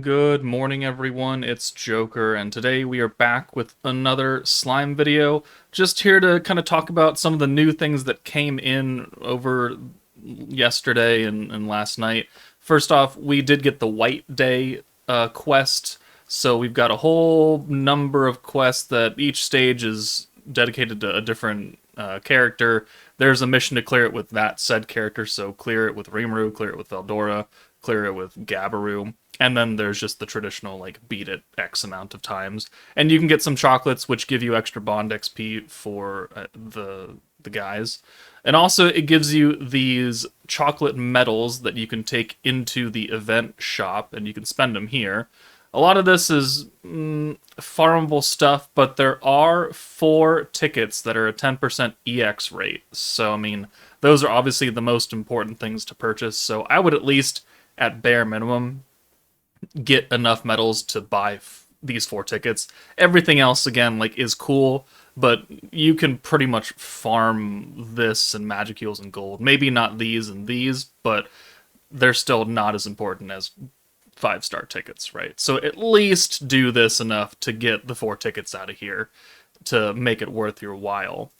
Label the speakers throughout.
Speaker 1: Good morning, everyone. It's Joker, and today we are back with another slime video. Just here to kind of talk about some of the new things that came in over yesterday and last night. First off, we did get the White Day quest, so we've got a whole number of quests that each stage is dedicated to a different character. There's a mission to clear it with that said character, so clear it with Rimuru, clear it with Veldora, clear it with Gabiru. And then there's just the traditional, like, beat it X amount of times. And you can get some chocolates, which give you extra Bond XP for the guys. And also, it gives you these chocolate medals that you can take into the event shop, and you can spend them here. A lot of this is farmable stuff, but there are 4 tickets that are a 10% EX rate. So, I mean, those are obviously the most important things to purchase. So I would at least, at bare minimum, get enough medals to buy these 4 tickets. Everything else, again, like, is cool, but you can pretty much farm this and Magicules and gold. Maybe not these and these, but they're still not as important as 5-star tickets, right? So at least do this enough to get the 4 tickets out of here to make it worth your while.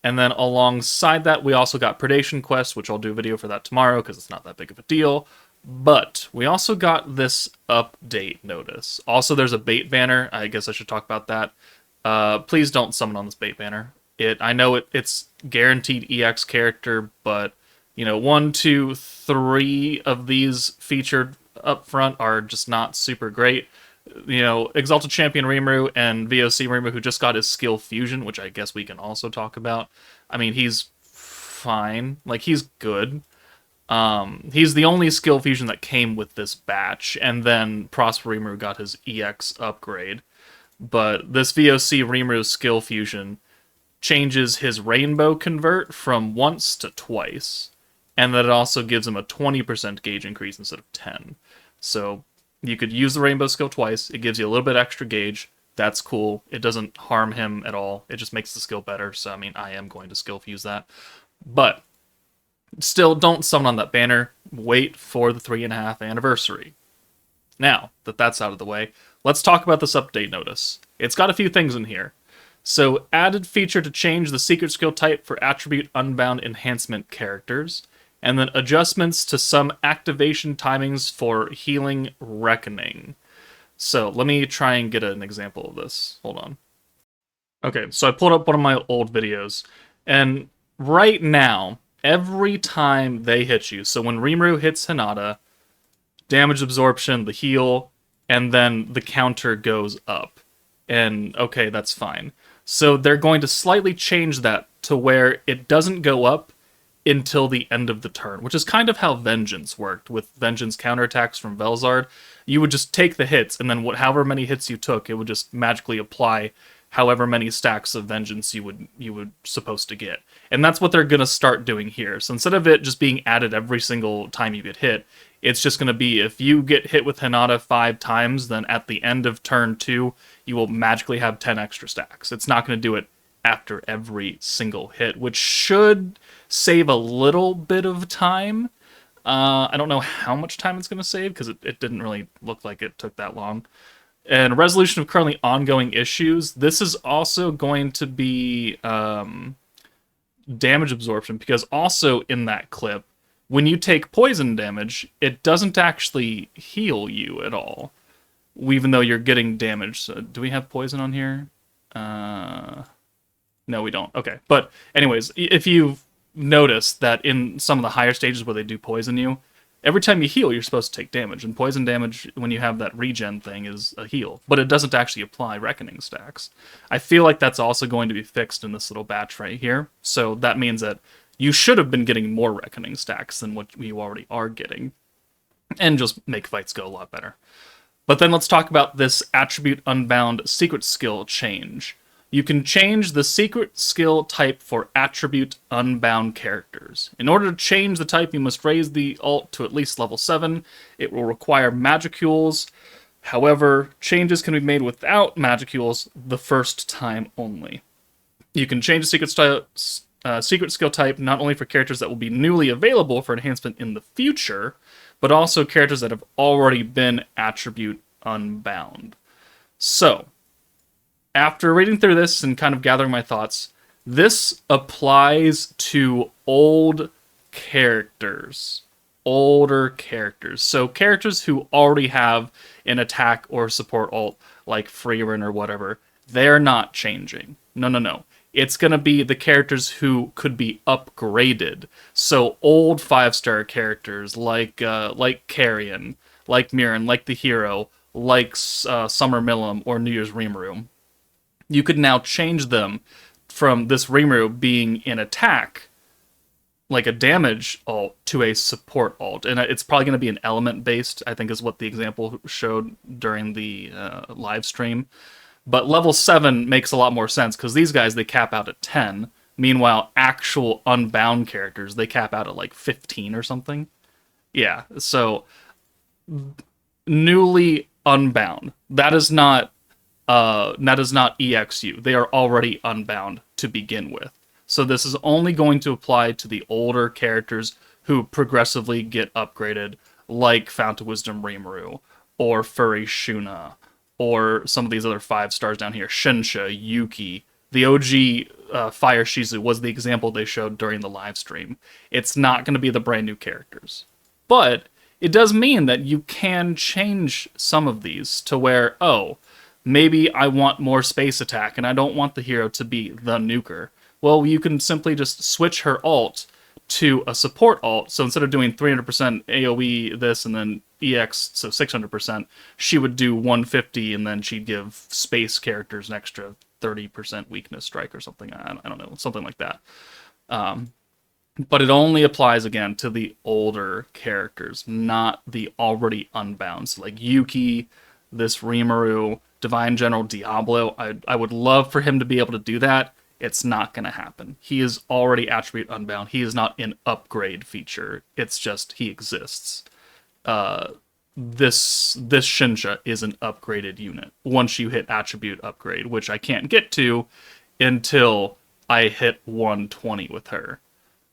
Speaker 1: And then alongside that, we also got Predation Quest, which I'll do a video for that tomorrow because it's not that big of a deal. But we also got this update notice. Also, there's a bait banner. I guess I should talk about that. Please don't summon on this bait banner. I know it's guaranteed EX character, but 1, 2, 3 of these featured up front are just not super great. Exalted Champion Rimuru and VOC Rimuru, who just got his skill fusion, which I guess we can also talk about. I mean, he's fine. Like, he's good. He's the only skill fusion that came with this batch, and then Prosper Rimuru got his EX upgrade. But this VOC Rimuru's skill fusion changes his rainbow convert from once to twice, and that it also gives him a 20% gauge increase instead of 10. So you could use the rainbow skill twice, it gives you a little bit extra gauge, that's cool, it doesn't harm him at all, it just makes the skill better, so I mean, I am going to skill fuse that. But still, don't summon on that banner. Wait for the 3.5 anniversary. Now that that's out of the way, let's talk about this update notice. It's got a few things in here. So, added feature to change the secret skill type for attribute unbound enhancement characters, and then adjustments to some activation timings for healing reckoning. So, let me try and get an example of this. Hold on. Okay, so I pulled up one of my old videos, and right now, every time they hit you, so when Rimuru hits Hinata, damage absorption, the heal, and then the counter goes up. And okay, that's fine. So they're going to slightly change that to where it doesn't go up until the end of the turn, which is kind of how Vengeance worked with Vengeance counterattacks from Velzard. You would just take the hits, and then however many hits you took, it would just magically apply however many stacks of Vengeance you would supposed to get. And that's what they're going to start doing here. So instead of it just being added every single time you get hit, it's just going to be if you get hit with Hinata 5 times, then at the end of turn 2, you will magically have 10 extra stacks. It's not going to do it after every single hit, which should save a little bit of time. I don't know how much time it's going to save, because it didn't really look like it took that long. And resolution of currently ongoing issues. This is also going to be damage absorption, because also in that clip, when you take poison damage, it doesn't actually heal you at all, even though you're getting damage. So, do we have poison on here? No, we don't. Okay, but anyways, if you've noticed that in some of the higher stages where they do poison you, every time you heal, you're supposed to take damage, and poison damage, when you have that regen thing, is a heal, but it doesn't actually apply reckoning stacks. I feel like that's also going to be fixed in this little batch right here, so that means that you should have been getting more reckoning stacks than what you already are getting, and just make fights go a lot better. But then let's talk about this attribute unbound secret skill change. You can change the secret skill type for attribute unbound characters. In order to change the type, you must raise the ult to at least level 7. It will require Magicules. However, changes can be made without Magicules the first time only. You can change the secret skill type not only for characters that will be newly available for enhancement in the future, but also characters that have already been attribute unbound. So, after reading through this and kind of gathering my thoughts, this applies to old characters. Older characters. So characters who already have an attack or support ult, like Freerin or whatever, they're not changing. No. It's going to be the characters who could be upgraded. So old 5-star characters like Carrion, like Mirren, like the Hero, like Summer Millum or New Year's Rimuru. You could now change them from this Rimuru being an attack, like a damage ult, to a support ult. And it's probably going to be an element based, I think is what the example showed during the live stream. But level 7 makes a lot more sense because these guys, they cap out at 10. Meanwhile, actual unbound characters, they cap out at like 15 or something. Yeah, so newly unbound. That is not EXU. They are already unbound to begin with. So this is only going to apply to the older characters who progressively get upgraded, like Fount of Wisdom Rimuru, or Furry Shuna, or some of these other 5 stars down here. Shinsha, Yuki. The OG Fire Shizu was the example they showed during the live stream. It's not going to be the brand new characters. But it does mean that you can change some of these to where, maybe I want more space attack and I don't want the hero to be the nuker. Well, you can simply just switch her ult to a support ult. So instead of doing 300% AoE this and then EX, so 600%, she would do 150 and then she'd give space characters an extra 30% weakness strike or something. I don't know, something like that. But it only applies, again, to the older characters, not the already unbound. So like Yuki, this Rimuru, Divine General Diablo, I would love for him to be able to do that. It's not going to happen. He is already attribute unbound. He is not an upgrade feature. It's just he exists. This Shinsha is an upgraded unit once you hit attribute upgrade, which I can't get to until I hit 120 with her.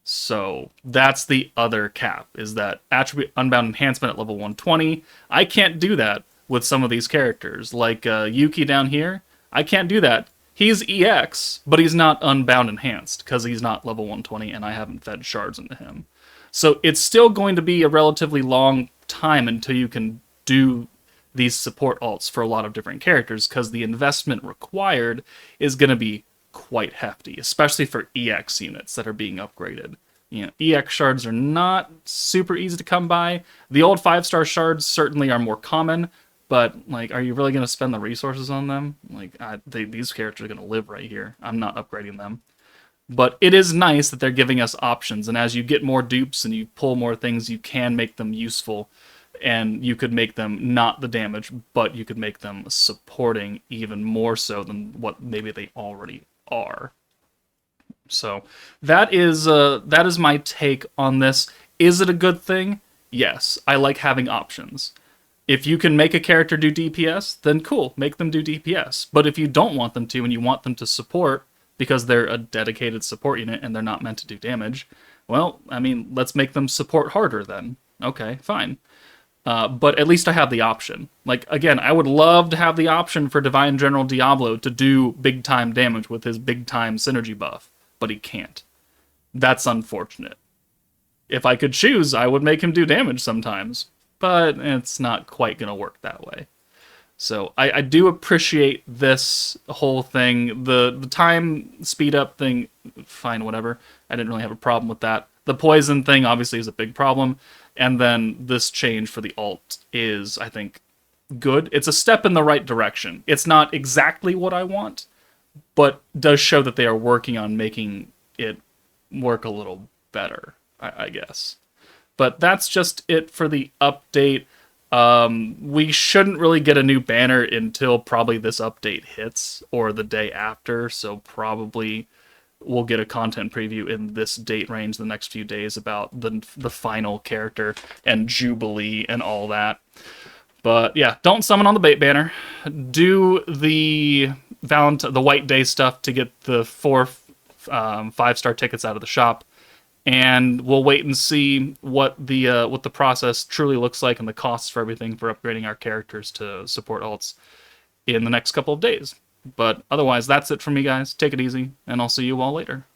Speaker 1: So that's the other cap, is that attribute unbound enhancement at level 120. I can't do that with some of these characters. Like Yuki down here, I can't do that. He's EX, but he's not unbound enhanced because he's not level 120 and I haven't fed shards into him. So it's still going to be a relatively long time until you can do these support alts for a lot of different characters because the investment required is going to be quite hefty, especially for EX units that are being upgraded. You know, EX shards are not super easy to come by. The old 5-star shards certainly are more common, but like, are you really going to spend the resources on them? Like, these characters are going to live right here. I'm not upgrading them. But it is nice that they're giving us options, and as you get more dupes and you pull more things, you can make them useful, and you could make them not the damage, but you could make them supporting even more so than what maybe they already are. So that is my take on this. Is it a good thing? Yes, I like having options. If you can make a character do DPS, then cool, make them do DPS. But if you don't want them to and you want them to support because they're a dedicated support unit and they're not meant to do damage, well, I mean, let's make them support harder then. Okay, fine. But at least I have the option. Like, again, I would love to have the option for Divine General Diablo to do big-time damage with his big-time synergy buff, but he can't. That's unfortunate. If I could choose, I would make him do damage sometimes, but it's not quite going to work that way. So I do appreciate this whole thing. The time speed up thing, fine, whatever. I didn't really have a problem with that. The poison thing obviously is a big problem. And then this change for the alt is, I think, good. It's a step in the right direction. It's not exactly what I want, but does show that they are working on making it work a little better, I guess. But that's just it for the update. We shouldn't really get a new banner until probably this update hits, or the day after, so probably we'll get a content preview in this date range the next few days about the final character and Jubilee and all that. But yeah, don't summon on the bait banner. Do the White Day stuff to get the 4 5-star tickets out of the shop. And we'll wait and see what the process truly looks like and the costs for everything for upgrading our characters to support ults in the next couple of days. But otherwise, that's it from me, guys. Take it easy, and I'll see you all later.